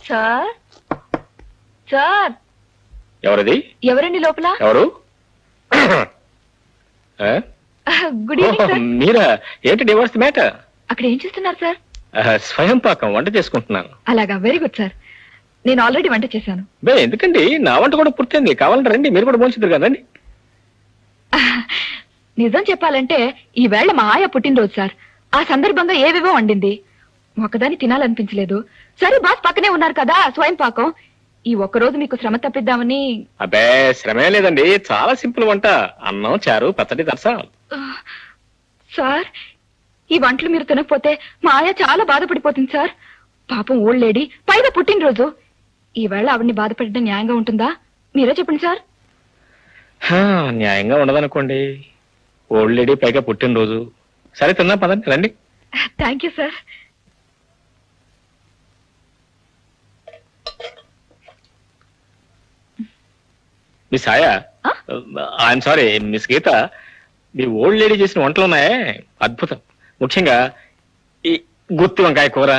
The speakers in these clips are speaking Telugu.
సార్ సార్ ఎవరది? ఎవరండి లోపల? ఎవరు? Good evening sir. మీరా? ఏంటి డివోర్స్ మ్యాటర్? అక్కడ ఏం చేస్తున్నారు సార్? స్వయం పాకం వంట చేసుకుంటున్నాను. అలాగా, వెరీ గుడ్ సార్. నేను ఆల్రెడీ వంట చేశాను. బే ఎందుకండి, నా వంట కూడా పూర్తయింది. కావాలంటే రండి, మీరు కూడా భోంచుతారు కదండి. నిజం చెప్పాలంటే ఈ వేళ మా ఆయ పుట్టినరోజు సార్. ఆ సందర్భంగా ఏవేవో వండింది. ఒకదాన్ని తినాలనిపించలేదు. సరే బాస్ పక్కనే ఉన్నారు కదా, స్వయం పాకం. ఈ ఒక్కరోజు మీకు శ్రమ తప్పిద్దామని. అబ్బే శ్రమే లేదండి, చాలా సింపుల్ వంట. అన్నం, చారు, పచ్చడి, దర్శనం. సార్ ఈ వంటలు మీరు తినకపోతే మా ఆయ చాలా బాధపడిపోతుంది సార్. పాపం ఓల్డ్ లేడీ, పైగా పుట్టినరోజు. ఈవేళ ఆవిడ్ని బాధపడడం న్యాయంగా ఉంటుందా? మీరే చెప్పండి సార్. న్యాయంగా ఉండదనుకోండి. ఓల్డ్ లేడీ, పైగా పుట్టినరోజు. సరే తిన్నా పదండి, రండి. Thank you sir. మిస్ ఆయా, ఐఎమ్ సారీ మిస్ గీత, మీ ఓల్డ్ లేడీ చేసిన వంటలు ఉన్నాయే అద్భుతం. ముఖ్యంగా ఈ గుత్తి వంకాయ కూర,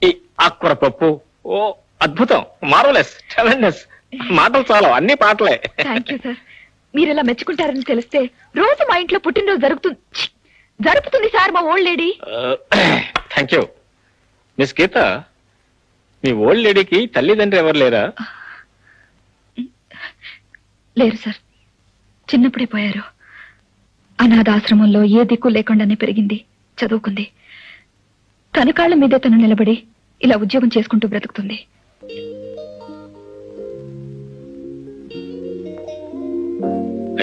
ఈ ఆకుకూర పప్పు, ఓ అద్భుతం, మార్వలెస్, ట్రెమెండస్. మాటలు చాలా, అన్ని పాటలే. Thank you sir. మీరు ఇలా మెచ్చుకుంటారని తెలిస్తే రోజు మా ఇంట్లో పుట్టినరోజు జరుపుతుంది సార్ మా old lady. Thank you. Miss Geetha, మీ ఓల్డ్ లేడీకి తల్లిదండ్రి ఎవరు లేరా? లేరు సార్, చిన్నప్పుడే పోయారు. అనాథాశ్రమంలో ఏ దిక్కు లేకుండానే పెరిగింది, చదువుకుంది. తన కాళ్ళ మీదే తను నిలబడి ఇలా ఉద్యోగం చేసుకుంటూ బ్రతుకుతుంది.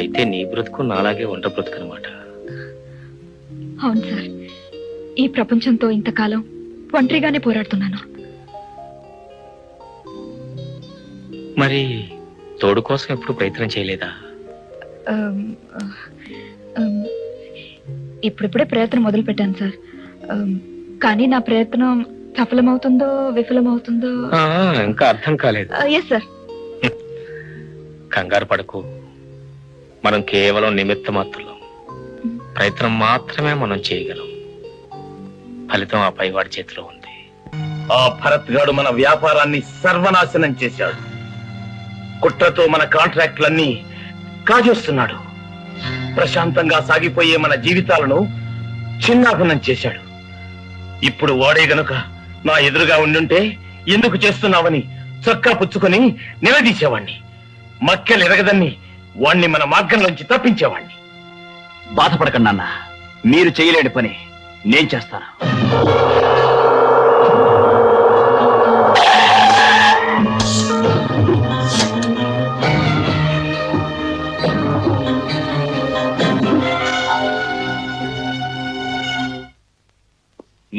అయితే నీ బ్రతుకు నాలాగే వంట బ్రతుకు అనమాట. అవును సార్, ఈ ప్రపంచంతో ఇంతకాలం ఒంటరిగానే పోరాడుతున్నాను. మరి తోడు కోసం ఎప్పుడు ప్రయత్నం చేయలేదా? ఇప్పుడిప్పుడే ప్రయత్నం మొదలు పెట్టాను సార్. కానీ నా ప్రయత్నం సఫలమవుతుందో విఫలమవుతుందో ఇంకా అర్థం కాలేదు. Yes sir. కంగారు పడకు, మనం కేవలం నిమిత్త మాత్రం. ప్రయత్నం మాత్రమే మనం చేయగలం. ఫలితం ఆ పైవాడి చేతిలో ఉంది. ఆ భరత్ గాడు మన వ్యాపారాన్ని సర్వనాశనం చేశాడు. కుట్రతో మన కాంట్రాక్టులన్నీ కాజేస్తున్నాడు. ప్రశాంతంగా సాగిపోయే మన జీవితాలను చిన్నాభిన్నం చేశాడు. ఇప్పుడు వాడే గనుక నా ఎదురుగా ఉండుంటే ఎందుకు చేస్తున్నావని చొక్కా పుచ్చుకొని నిలదీసేవాణ్ణి. మక్కెలు ఎరగదన్ని వాణ్ణి మన మార్గంలోంచి తప్పించేవాణ్ణి. బాధపడకండి అన్న, మీరు చేయలేని పని నేను చేస్తాను.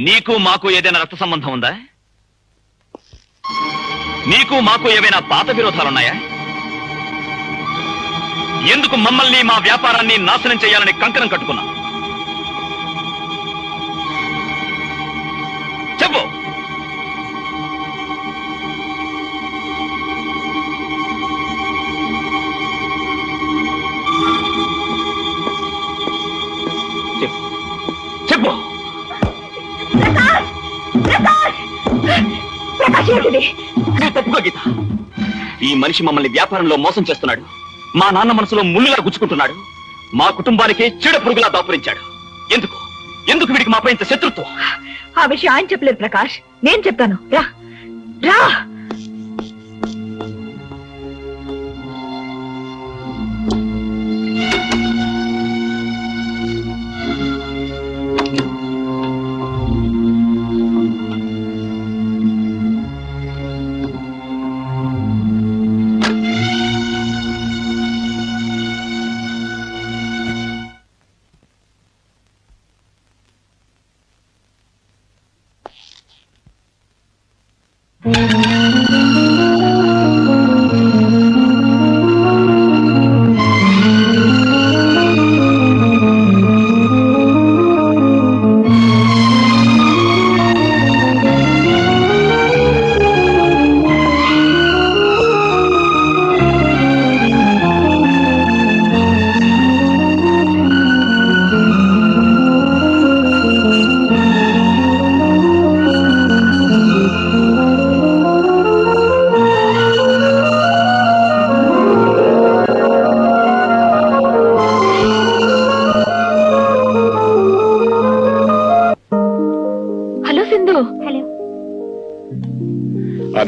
నీకు మాకు ఏదైనా రక్త సంబంధం ఉందా? నీకు మాకు ఏవైనా పాత విరోధాలున్నాయా? ఎందుకు మమ్మల్ని, మా వ్యాపారాన్ని నాశనం చేయాలని కంకణం కట్టుకున్నా? చెప్పు. చెప్పు. తప్పుగా గీత, ఈ మనిషి మమ్మల్ని వ్యాపారంలో మోసం చేస్తున్నాడు. మా నాన్న మనసులో ముళ్ళులా గుచ్చుకుంటున్నాడు. మా కుటుంబానికి చీడ పురుగులా దాపురించాడు. ఎందుకు ఎందుకు వీడికి మాపై ఇంత శత్రుత్వం? ఆ విషయం ఆయన చెప్పలేదు ప్రకాష్, నేను చెప్తాను. రా రా.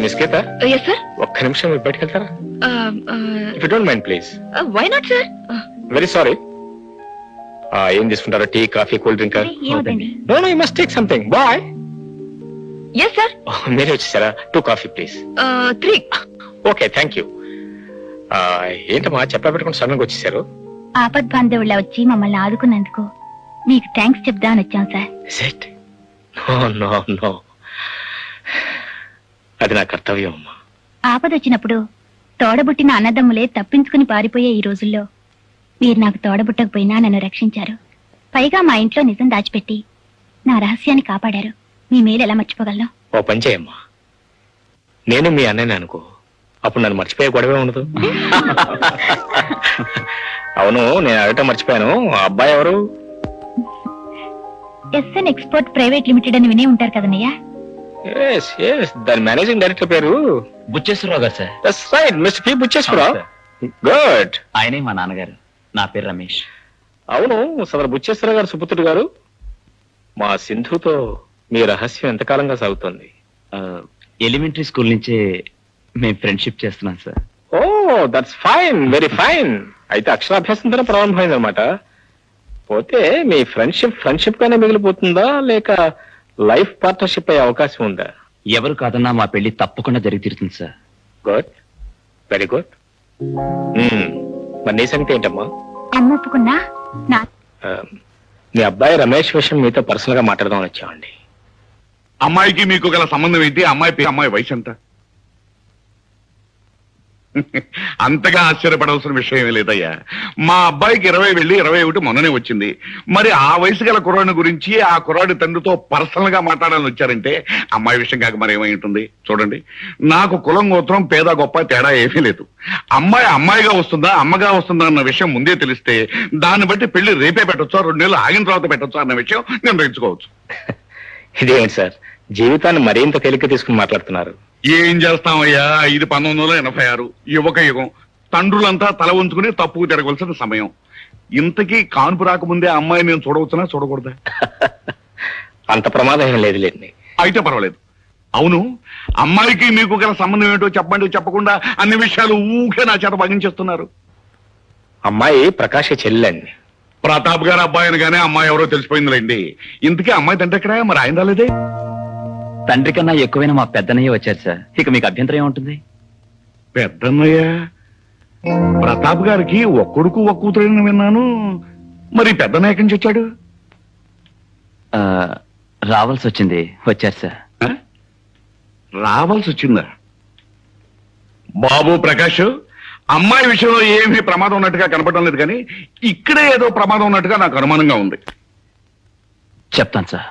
Miss Geetha, yes sir. ఒక్క నిమిషం మీరు బయటకు వెళ్తారా? If you don't mind please. Why not sir? Very sorry. ఏం తీసుకుంటారా? Tea, coffee, cool drink? No no, you must take something. Bye. Yes sir. మీరే వచ్చేసారా? 2 coffee please. 3. Okay, thank you. ఏంటమ్మా చెప్పా పెట్టుకుని సడన్గా వచ్చేసారు? ఆపద్ బాంధవుళ్ళ వచ్చి మమ్మల్ని ఆదుకున్నందుకు మీకు థ్యాంక్స్ చెప్దామని వచ్చాం సార్. నో, అది నా కర్తవ్యం అమ్మా. ఆపద వచ్చినప్పుడు తోడబుట్టిన అన్నదమ్ములే తప్పించుకుని పారిపోయే ఈ రోజుల్లో మీరు నాకు తోడబుట్టకపోయినా నన్ను రక్షించారు. పైగా మా ఇంట్లో నిజం దాచిపెట్టి నా రహస్యాన్ని కాపాడారు. మీ మేలు ఎలా మర్చిపోగలను? ఓ పని చేయమ్మా, నేను మీ అన్నయ్యని అనుకో, అప్పుడు నన్ను మర్చిపోయే గొడవే ఉండదు. అవును, నేను అడగటం మర్చిపోయాను. ఆ అబ్బాయి ఎవరు? ఎస్ఎన్ ఎక్స్పోర్ట్ ప్రైవేట్ లిమిటెడ్ అని వినే ఉంటారు కదన్నయ్య. దాని మేనేజింగ్ డైరెక్టర్ పేరు బుచ్చేశ్వరరావు గారు sir. That's right, mister P Bucheswararao. Good. ఆయనే మా నాన్నగారు. నా పేరు రమేష్. అవును, సదరు బుచ్చేశ్వరరావు గారు సుపుత్రుడు గారు. మా సింధుతో మీ రహస్యం ఎంతకాలంగా సాగుతోంది? ఎలిమెంటరీ స్కూల్ నుంచే మేము ఫ్రెండ్షిప్ చేస్తున్నాం sir. Oh that's fine, very fine. అయితే అక్షరాభ్యాసంతోనే ప్రారంభమైంది అనమాట. పోతే మీ ఫ్రెండ్షిప్ గానే మిగిలిపోతుందా, లేక లైఫ్ పార్ట్నర్షిప్ అయ్యే అవకాశం ఉందా? ఎవరు కాదన్నా మా పెళ్లి తప్పకుండా జరిగి తీరుతుంది సార్. Good, very good. మరి నీ సంగతి ఏంటమ్మా? అమ్మ ఒప్పుకున్నా నా మీ అబ్బాయి రమేష్ విషయం మీతో పర్సనల్ గా మాట్లాడదామని వచ్చామండి. అమ్మాయికి మీకు గల సంబంధం ఏంటి? అమ్మాయి వయసు ఎంత? అంతగా ఆశ్చర్యపడాల్సిన విషయం లేదయ్యా. మా అబ్బాయికి 20 వెళ్ళి 21 మొన్ననే వచ్చింది. మరి ఆ వయసు గల కుర్రాడి గురించి ఆ కుర్రాడి తండ్రితో పర్సనల్ గా మాట్లాడాలని వచ్చారంటే అమ్మాయి విషయం కాక మరి ఏమై ఉంటుంది? చూడండి, నాకు కులం గోత్రం పేద గొప్ప తేడా ఏమీ లేదు. అమ్మాయిగా వస్తుందా అమ్మగా వస్తుందా అన్న విషయం ముందే తెలిస్తే దాన్ని బట్టి పెళ్లి రేపే పెట్టొచ్చా 2 నెలలు ఆగిన తర్వాత పెట్టొచ్చా అన్న విషయం నిర్ణయించుకోవచ్చు. ఇదేంటి సార్, జీవితాన్ని మరింత తేలిక తీసుకుని మాట్లాడుతున్నారు? ఏం చేస్తామయ్యా, ఇది 1986 యువక యుగం. తండ్రులంతా తల ఉంచుకుని తప్పుకు తిరగవలసిన సమయం. ఇంతకీ కాన్పు రాకముందే అమ్మాయి నేను చూడవచ్చునా చూడకూడదా? అంత ప్రమాదం ఏం లేదులేండి. అయితే పర్వాలేదు. అవును, అమ్మాయికి మీకు గల సంబంధం ఏంటో చెప్పండి. చెప్పకుండా అన్ని విషయాలు ఊకే నా చేత భగించేస్తున్నారు. అమ్మాయి ప్రకాశ చెల్లెండి. ప్రతాప్ గారు అబ్బాయి అనగానే అమ్మాయి ఎవరో తెలిసిపోయిందిలేండి. ఇంతకీ అమ్మాయి తండ్రి ఎక్కడా? మరి ఆయన రాలేదే? తండ్రి కన్నా ఎక్కువైనా మా పెద్దనయ్య వచ్చారు సార్. ఇక మీకు అభ్యంతరం ఏముంటుంది? పెద్దన్నయ్య ప్రతాప్ గారికి ఒక్కడుకు ఒక్క కూతురని విన్నాను. మరి పెద్దన్నయ్య ఎక్కడి నుంచి వచ్చాడు? రావాల్సి వచ్చింది, వచ్చారు సార్. రావాల్సి వచ్చిందా? బాబు ప్రకాష్, అమ్మాయి విషయంలో ఏమీ ప్రమాదం ఉన్నట్టుగా కనపడడం లేదు, కానీ ఇక్కడే ఏదో ప్రమాదం ఉన్నట్టుగా నాకు అనుమానంగా ఉంది. చెప్తాను సార్.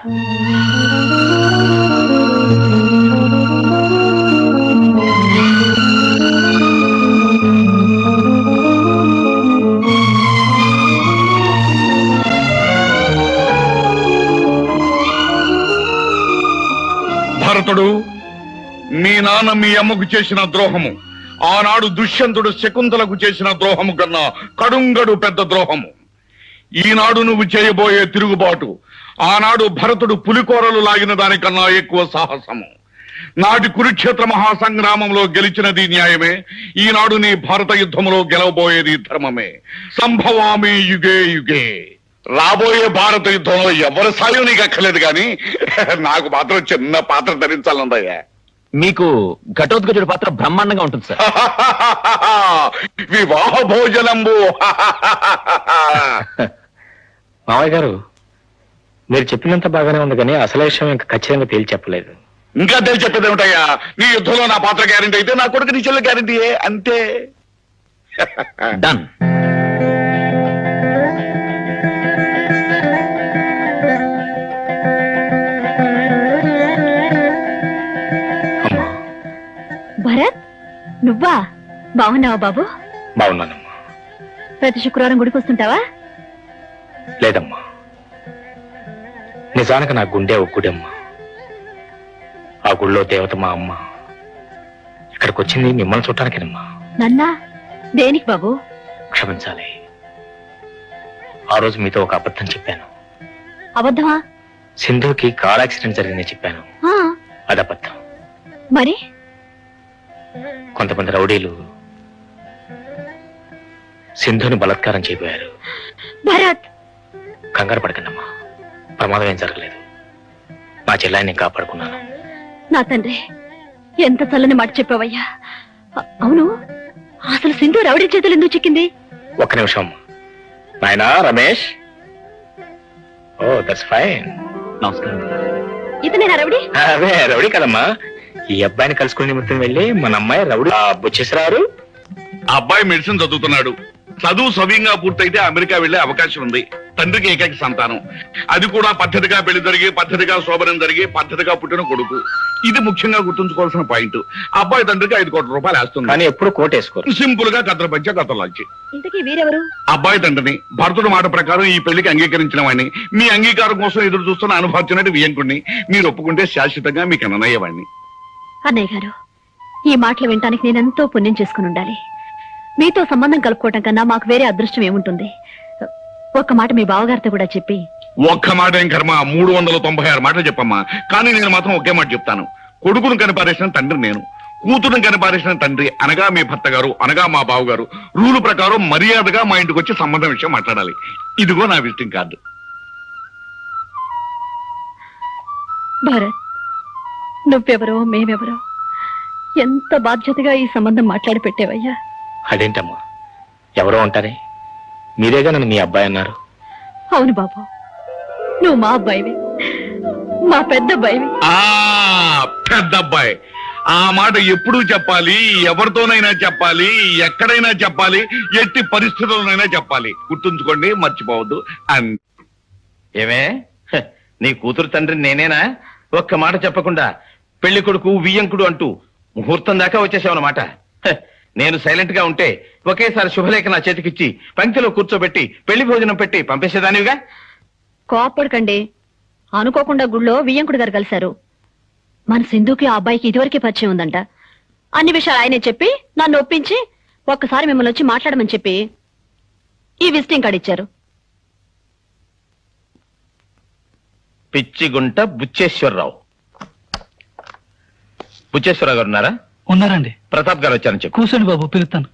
భరతుడు, మీ నాన్న మీ అమ్మకు చేసిన ద్రోహము ఆనాడు దుష్యంతుడు శకుంతలకు చేసిన ద్రోహము కన్నా కడుంగడు పెద్ద ద్రోహము. ఈనాడు నువ్వు చేయబోయే తిరుగుబాటు ఆనాడు భరతుడు పులికోరలు లాగిన దానికన్నా ఎక్కువ సాహసము. నాటి కురుక్షేత్ర మహాసంగ్రామంలో గెలిచినది న్యాయమే. ఈనాడు నీ భారత యుద్ధములో గెలవబోయేది ధర్మమే. సంభవామి యుగే యుగే. రాబోయే భారత యుద్ధంలో ఎవరి సాయం నీకు అక్కర్లేదు, కానీ నాకు మాత్రం చిన్న పాత్ర ధరించాలందయ్యా. మీకు ఘటోద్గజుడి పాత్ర బ్రహ్మాండంగా ఉంటుంది సార్. వివాహ భోజనంబు. మావయ్య గారు, మీరు చెప్పినంత బాగానే ఉంది, కానీ అసలు విషయం ఇంకా ఖచ్చితంగా తేల్చి చెప్పలేదు. ఇంకా తెలిసి చెప్పేది ఏమిటయ్యా? నీ యుద్ధంలో నా పాత్ర గ్యారంటీ అయితే నా కొడుకు నీ చెల్లె గ్యారంటీయే, అంతే. డన్. భరత్, నువ్వా? బాగున్నావా బాబు? బాగున్నానమ్మా. ప్రతి శుక్రవారం గుడికి వస్తుంటావా? లేదమ్మా, నిజానికి నా గుండె ఒక గుడమ్మా. ఆ గుళ్ళో దేవత మా అమ్మ. ఇక్కడికి వచ్చింది మిమ్మల్ని చూడటానికేనమ్మా. నన్నా? దేనికి బాబు? క్షమించాలి, ఆ రోజు మీతో ఒక అబద్ధం చెప్పాను. అబద్ధమా? సింధుకి కార్ యాక్సిడెంట్ జరిగిందని చెప్పాను. అది అబద్ధం. మరి కొంతమంది రౌడీలు సింధుని బలాత్కారం చేయబోయారు. భరత్, కంగారు పడకండమ్మా, ప్రమాదం ఏం జరగలేదు. మా చెల్లాయిని కాపాడుకున్నాను. నా తండ్రి, ఎంత చల్లని మాట చెప్పావయ్యా. అవును, అసలు సింధు రౌడీ చేతులు ఎందుకు చిక్కింది? ఒక్క నిమిషం నాయనా రమేష్. ఓ దట్స్ ఫైన్. నమస్కారం. ఇతనేనా రౌడీ? అదే రౌడీ కదమ్మా. ఈ అబ్బాయిని కలుసుకునే నిమిత్తం వెళ్ళి మన అమ్మాయి రౌడీ బుచ్చేశ్వరారు. ఆ అబ్బాయి మెడిసిన్ చదువుతున్నాడు. చదువు సవ్యంగా పూర్తయితే అమెరికా వెళ్లే అవకాశం ఉంది. తండ్రికి ఏకైక సంతానం, అది కూడా పద్ధతిగా పెళ్లి జరిగి పద్ధతిగా శోభనం జరిగి పద్ధతిగా పుట్టిన కొడుకు. ఇది ముఖ్యంగా గుర్తుంచుకోవాల్సిన పాయింట్. అబ్బాయి తండ్రికి 5 కోట్ల రూపాయలు వేస్తుంది. కానీ ఎప్పుడు కోటేసుకోరు. సింపుల్ గా కథల పంచ కథలాంచి. ఇంతకీ వీరెవరు? అబ్బాయి తండ్రిని, భర్తుడు మాట ప్రకారం ఈ పెళ్లికి అంగీకరించిన వాడిని, మీ అంగీకారం కోసం ఎదురు చూస్తున్న అనుభవించినట్టు వియంకుడిని. మీరు ఒప్పుకుంటే శాశ్వతంగా మీకు అన్నయ్యవాడిని. అన్నయ్య గారు, ఈ మాటలు వినటానికి నేనెంతో పుణ్యం చేసుకుని ఉండాలి. మీతో సంబంధం కలుపుకోవటం కన్నా మాకు వేరే అదృష్టం ఏముంటుంది? ఒక్క మాట మీ బావగారితో కూడా చెప్పి. ఒక్క మాట ఏం కర్మ, 396 మాటలు చెప్పమ్మా. కానీ నేను మాత్రం ఒకే మాట చెప్తాను. కొడుకును కనిపారేసిన తండ్రి నేను, కూతురుని కనిపారేసిన తండ్రి అనగా మీ భర్త గారు అనగా మా బావగారు రూలు ప్రకారం మర్యాదగా మా ఇంటికి వచ్చి సంబంధం విషయం మాట్లాడాలి. ఇదిగో నా విజిటింగ్ కార్డు. భారత్, నువ్వెవరో మేమెవరో ఎంత బాధ్యతగా ఈ సంబంధం మాట్లాడి పెట్టేవయ్యా. అదేంటమ్మా, ఎవరో అంటారే, మీరేగా నన్ను మీ అబ్బాయి అన్నారు. అవును బాబు, నువ్వు మా అబ్బాయివి, మా పెద్ద అబ్బాయివి. పెద్ద అబ్బాయి. ఆ మాట ఎప్పుడూ చెప్పాలి, ఎవరితోనైనా చెప్పాలి, ఎక్కడైనా చెప్పాలి, ఎట్టి పరిస్థితుల్లోనైనా చెప్పాలి. గుర్తుంచుకోండి, మర్చిపోవద్దు. ఏమే, నీ కూతురు తండ్రి నేనేనా? ఒక్క మాట చెప్పకుండా పెళ్లి కొడుకు వియ్యంకుడు అంటూ ముహూర్తం దాకా వచ్చేసావన్నమాట. నేను సైలెంట్ గా ఉంటే ఒకేసారి శుభలేఖ నా చేతికిచ్చి పంక్తిలో కూర్చోబెట్టి పెళ్లి భోజనం పెట్టి పంపేసేదానివిగా. కోపడకండి, అనుకోకుండా గుళ్ళో వియ్యంకుడు గారు కలిశారు. మన సింధుకి ఆ అబ్బాయికి ఇదివరకే పరిచయం ఉందంట. అన్ని విషయాలు ఆయనే చెప్పి నన్ను ఒప్పించి ఒక్కసారి మిమ్మల్ని వచ్చి మాట్లాడమని చెప్పి ఈ విజిటింగ్ కార్డు ఇచ్చారు. పిచ్చిగుంట బుచ్చేశ్వరరావు. బుచ్చేశ్వరరావు గారు ఉన్నారా? ఉన్నారండి. ప్రతాప్ గారు వచ్చారని చెప్పు. కూర్చోండి బాబు, పిలుస్తాను.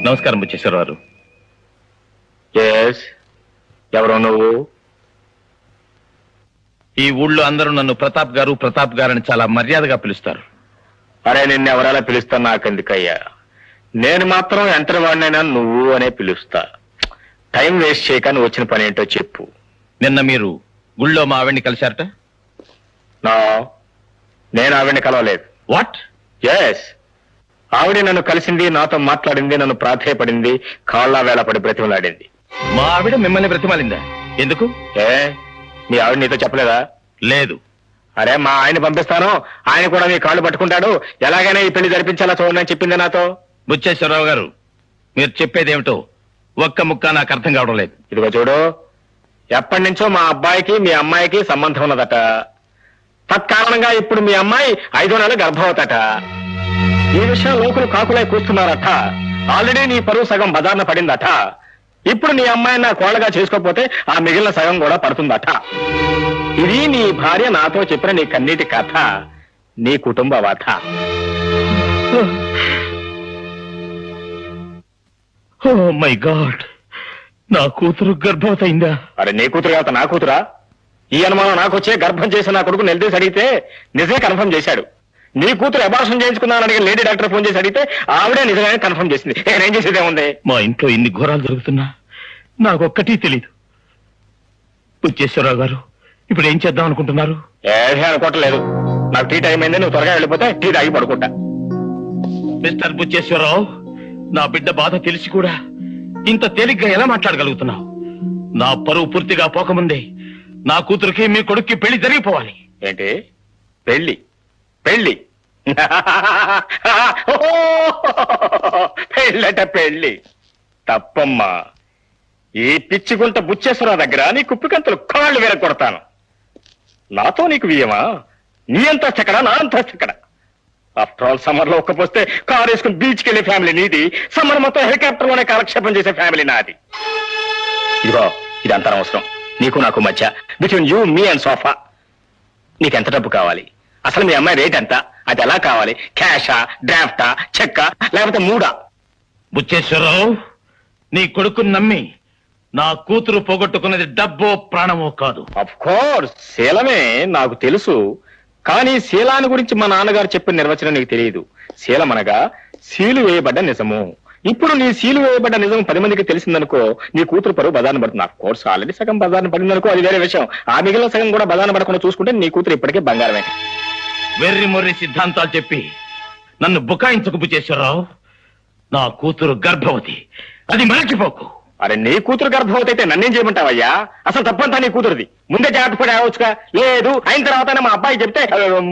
నమస్కారం బుచ్చేశ్వరరావు గారు. ఎవరో నువ్వు? ఈ ఊళ్ళో అందరూ నన్ను ప్రతాప్ గారు ప్రతాప్ గారని చాలా మర్యాదగా పిలుస్తారు. అరే, నిన్ను ఎవరైనా పిలుస్తా నాకెందుకయ్యా? నేను మాత్రం ఎంటర్ వాడినైనా నువ్వు అనే పిలుస్తా. టైం వేస్ట్ చేయక నువ్వు వచ్చిన పని ఏంటో చెప్పు. నిన్న మీరు గుళ్ళో మా ఆవిడ్ని కలిశారట? నేను ఆవిడ్ని కలవలేదు. వాట్? ఎస్, ఆవిడ నన్ను కలిసింది, నాతో మాట్లాడింది, నన్ను ప్రాధేయపడింది, కాళ్ళ వేళ పడి బ్రతిమలాడింది. మా ఆవిడ మిమ్మల్ని బ్రతిమాలిందా? ఎందుకు? మీ ఆవిడ నీతో చెప్పలేదా? లేదు. అరే, మా ఆయన పంపిస్తాను, ఆయన కూడా నీ కాళ్ళు పట్టుకుంటాడు, ఎలాగైనా ఈ పెళ్లి జరిపించాలా చూడని చెప్పింది నాతో. బుచ్చేశ్వరరావు గారు, మీరు చెప్పేదేమిటో ఒక్క ముక్క నాకు అర్థం కావడం లేదు. ఇదిగో చూడు, ఎప్పటి నుంచో మా అబ్బాయికి మీ అమ్మాయికి సంబంధం ఉన్నదట. తత్కారణంగా ఇప్పుడు మీ అమ్మాయి 5వ నెల గర్భవతట. ఈ విషయం లోకులు కాకులై కూస్తున్నారట. ఆల్రెడీ నీ పరువు సగం బజార్న పడిందట. ఇప్పుడు నీ అమ్మాయిని నా కోళ్ళగా చేసుకోకపోతే ఆ మిగిలిన సగం కూడా పడుతుందట. ఇది నీ భార్య నాతో చెప్పిన నీ కన్నీటి కథ, నీ కుటుంబ వథ. ఓ మై గాడ్, నా కూతురు గర్భవతి అయిందా? అరే, నీ కూతురు కాదు నా కూతురా? ఈ అనుమానం నాకొచ్చే. గర్భం చేసి నా కొడుకు నిలదీసి అడిగితే నిజమే కన్ఫర్మ్ చేశాడు. నీ కూతురు అబార్షన్ చేయించుకున్నానని అడిగి లేడీ డాక్టర్ ఫోన్ చేసి అడిగితే ఆవిడే నిజంగానే కన్ఫర్మ్ చేసింది. నేనేం చేసేదేముంది? మా ఇంట్లో ఇన్ని ఘోరాలు జరుగుతున్నా నాకొక్కటీ తెలీదు. బుచ్చేశ్వరరావు గారు, ఇప్పుడు ఏం చేద్దాం అనుకుంటున్నారు? ఏమీ అనుకోవట్లేదు. నాకు టీ టైం అయింది, నువ్వు త్వరగా వెళ్ళిపోతే టీ తాగి పడుకుంటా. మిస్టర్ బుచ్చేశ్వరరావు, నా బిడ్డ బాధ తెలిసి కూడా ఇంత తేలిగ్గా ఎలా మాట్లాడగలుగుతున్నావు? నా పరువు పూర్తిగా పోకముందే నా కూతురికి మీ కొడుక్కి పెళ్లి జరిగిపోవాలి. ఏంటి పెళ్లి? పెళ్లి పెళ్ళట పెళ్లి. తప్పమ్మా. ఈ పిచ్చిగుంట బుచ్చేశ్వరరావు దగ్గర నీ కుప్పికంతలు కాళ్ళు వేరకొడతాను. నాతో నీకు వియ్యమా? నీ అంతా చెక్కడా, నా అంతా చెక్కడా? ఆఫ్టర్ ఆల్ సమ్మర్ లో ఒక్కపోస్తే కారు వేసుకుని బీచ్కి వెళ్ళే ఫ్యామిలీ నీది, సమ్మర్ మొత్తం హెలికాప్టర్ లోనే కాలక్షేపం చేసే ఫ్యామిలీ నాది. ఇదిగో ఇదంతా అవసరం నీకు నాకు మధ్య, between you me and sofa. నీకెంత డబ్బు కావాలి? అసలు మీ అమ్మాయి రేట్ ఎంత? అది ఎలా కావాలి? క్యాషా, డ్రాఫ్టా, చెక్కా, లేకపోతే మూడా? బుచ్చేశ్వరరావు, నీ కొడుకుని నమ్మి నా కూతురు పోగొట్టుకున్నది డబ్బో ప్రాణమో కాదు. అఫ్ కోర్స్ శీలమే నాకు తెలుసు. కానీ శీలాన్ని గురించి మా నాన్నగారు చెప్పిన నిర్వచనం నీకు తెలియదు. శీలం అనగా సీలు వేయబడ్డ నిజము. ఇప్పుడు నీ సీలు వేయబడ్డ నిజం 10 మందికి తెలిసిందనుకో, నీ కూతురు పరువు బజార్న పడుతుంది. ఆఫ్ కోర్స్ ఆల్రెడీ సగం బజార్న పడిందనుకో, అది వేరే విషయం. ఆ మిగిలిన సగం కూడా బజార్న పడకుండా చూసుకుంటే నీ కూతురు ఇప్పటికే బంగారమే. వెర్రి మొర్రి సిద్ధాంతాలు చెప్పి నన్ను బుకాయించకు బుచ్చేశ్వరరావు. నా కూతురు గర్భవతి, అది మరచిపోకు. అరే నీ కూతురు గర్భవతి అయితే నన్నేం చేయమంటావయ్యా? అసలు తప్పంతా నీ కూతురుది. ముందే జాగ్రత్త పడి ఆవచ్చుగా. లేదు అయిన తర్వాతనే మా అబ్బాయి చెప్తే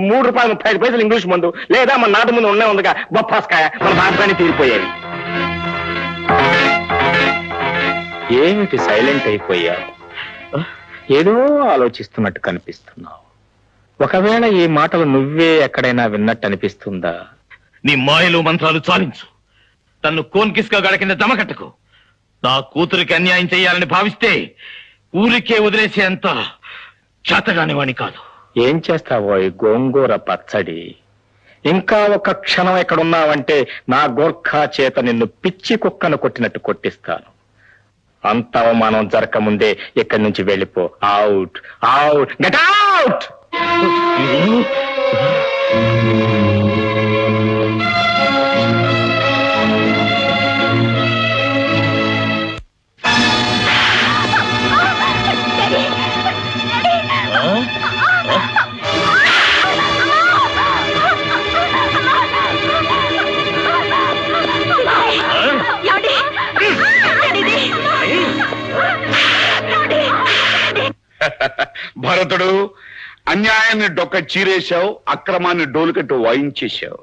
₹3.35 ఇంగ్లీష్ మందు, లేదా మన నాటు ముందు ఉండే ఉందిగా బొప్పాస్కాయ, మన బాధని తీరిపోయేవి. ఏమిటి సైలెంట్ అయిపోయా? ఏదో ఆలోచిస్తున్నట్టు కనిపిస్తున్నావు. ఒకవేళ ఈ మాటలు నువ్వే ఎక్కడైనా విన్నట్టు అనిపిస్తుందా? నీ మాయలు మంత్రాలు చాలించు. తన్ను కోన్కిస్గా గడ కింద దమకట్టకు. నా కూతురికి అన్యాయం చేయాలని భావిస్తే ఊరికే వదిలేసేంత చేతగాని వాణ్ణి కాదు. ఏం చేస్తావో ఈ గోంగూర పచ్చడి? ఇంకా ఒక క్షణం ఎక్కడున్నావంటే నా గోర్ఖా చేత నిన్ను పిచ్చి కుక్కను కొట్టినట్టు కొట్టిస్తాను. అంత అవమానం జరగకముందే ఇక్కడి నుంచి వెళ్ళిపో. Out, out, get out. భరతుడు, అన్యాయాన్ని డొక్క చీరేశావు, అక్రమాన్ని డోలుకట్టు వాయించేశావు.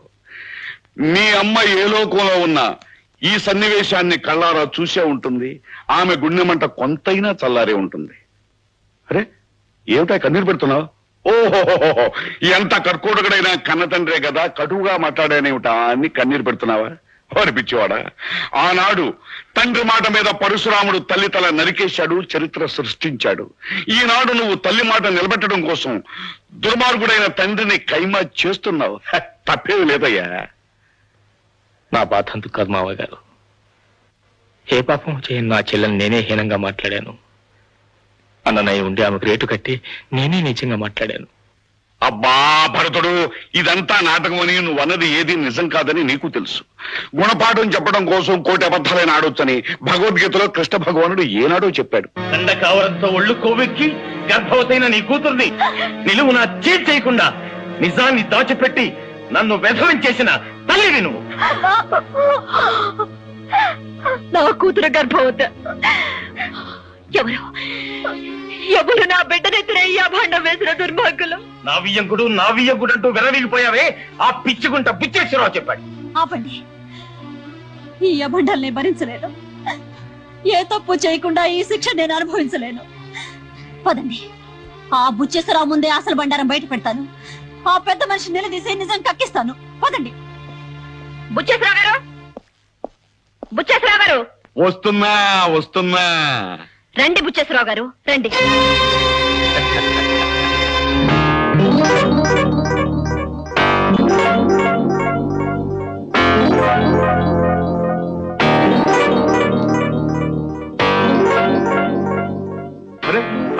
నీ అమ్మ ఏ లోకంలో ఉన్నా ఈ సన్నివేశాన్ని కళ్ళారా చూసే ఉంటుంది. ఆమె గుండె మంట కొంతైనా చల్లారే ఉంటుంది. అరే ఏమిటా కన్నీరు పెడుతున్నావు? ఓహోహోహో, ఎంత కర్కోటకుడైనా కన్న తండ్రే కదా, కటువుగా మాట్లాడానేమిటా అని కన్నీరు పెడుతున్నావా? పిచ్చివాడా, ఆనాడు తండ్రి మాట మీద పరశురాముడు తల్లి తల నరికేశాడు, చరిత్ర సృష్టించాడు. ఈనాడు నువ్వు తల్లి మాట నిలబెట్టడం కోసం దుర్మార్గుడైన తండ్రిని కైమా చేస్తున్నావు. తప్పేవి లేదయ్యా. నా బాధ అందుకు కాదు మావయ్య గారు. ఏ పాపం చేయను నా చెల్లెని నేనే హీనంగా మాట్లాడాను. అన్నయ్య ఉండి ఆమెకు రేటు కట్టి నేనే నిజంగా మాట్లాడాను. అబ్బా భరతుడు, ఇదంతా నాటకమని నువ్వు అన్నది ఏది నిజం కాదని నీకు తెలుసు. గుణపాఠం చెప్పడం కోసం 1,000 అబద్ధాలైన ఆడొచ్చని భగవద్గీతలో కృష్ణ భగవానుడు ఏనాడో చెప్పాడు. దండ కావడంతో ఒళ్ళు కొవ్వెక్కి గర్భవతైన నీ కూతుర్ని నిలువున చేయకుండా నిజాన్ని దాచిపెట్టి నన్ను వెధవించేసిన తల్లివి నువ్వు. నా కూతురు గర్భవతి. ఎవరు నా బిడ్డనెత్తిన ఈ అభాండం వేసిన దుర్భాగ్యులు. నా వియ్యంకుడు అంటూ వెరవిగిపోయావే ఆ పిచ్చిగుంట బుచ్చేశ్వరరావు చెప్పాడు. ఆపండి, ఈ అభండాల్ని భరించలేను. ఏ తప్పు చేయకుండా ఈ శిక్ష నేను అనుభవించలేను. పదండి, ఆ బుచ్చేశ్వరరావు ముందే అసలు బండారం బయట పెడతాను. ఆ పెద్ద మనిషి నిలదీసి నిజం కక్కిస్తాను. పదండి. బుచ్చేశ్వరరావు గారు, బుచ్చేశ్వరరావు గారు. వస్తున్నా. రండి బుచ్చేశ్వరరావు గారు, రండి.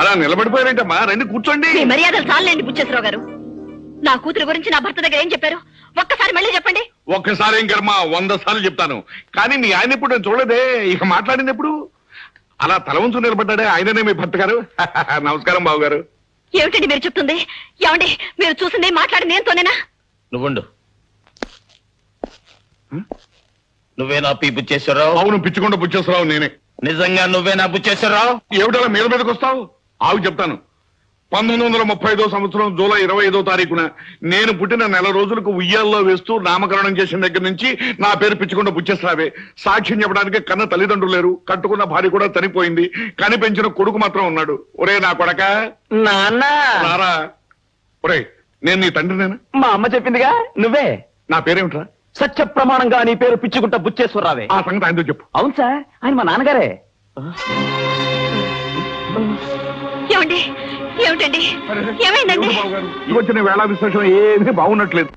అలా నిలబడిపోయారేంటమ్మా? రండి కూర్చోండి. మీ మర్యాదలు చాలండి బుచ్చేశ్వరరావు గారు. నా కూతురు గురించి నా భర్త దగ్గర ఏం చెప్పారు? ఒక్కసారి మళ్ళీ చెప్పండి. ఒక్కసారి ఏం కర్మ, 100 సార్లు చెప్తాను. కానీ మీ ఆయన ఇప్పుడు నేను చూడలేదే. ఇక మాట్లాడింది ఎప్పుడు? అలా తల వంచు నిలబడ్డాడే ఆయననే మీ భర్త గారు. నమస్కారం బాబు గారు. ఏమిటండి మీరు చెప్తుంది? ఏమండి మీరు చూసింది మాట్లాడింది ఏంతోనేనా? నువ్వుండు. నువ్వేనా పి బుచ్చేశ్వరరావు? అవును, పిచ్చుకుంట బుచ్చేశ్వరరావు నేనే. నిజంగా నువ్వేనా బుచ్చేశ్వరరావు? ఏమిటలా మీద మీదకి వస్తావు? ఆవు చెప్తాను. 1935 సంవత్సరం జూలై 25వ తారీఖున నేను పుట్టిన నెల రోజులకు ఉయ్యాల్లో వేస్తూ నామకరణం చేసిన దగ్గర నుంచి నా పేరు పిచ్చుకుంట బుచ్చేశ్రావే. సాక్ష్యం చెప్పడానికి కన్న తల్లిదండ్రులు లేరు, కట్టుకున్న భార్య కూడా చనిపోయింది, కని పెంచిన కొడుకు మాత్రం ఉన్నాడు. ఒరే నా కొడక నారా, ఒరే నేను నీ తండ్రినేనా? మా అమ్మ చెప్పిందిగా నువ్వే. నా పేరేమిట్రా? సత్య ప్రమాణంగా నీ పేరు పిచ్చుకుంట బుచ్చేశ్వరరావే. ఆ సంగతి ఆయనతో చెప్పు. అవును సార్, ఆయన మా నాన్నగారే. ఏమండి? ఏమిటండి? ఏమైందండి? వచ్చిన వేళ విశేషం ఏమీ బాగున్నట్లేదు.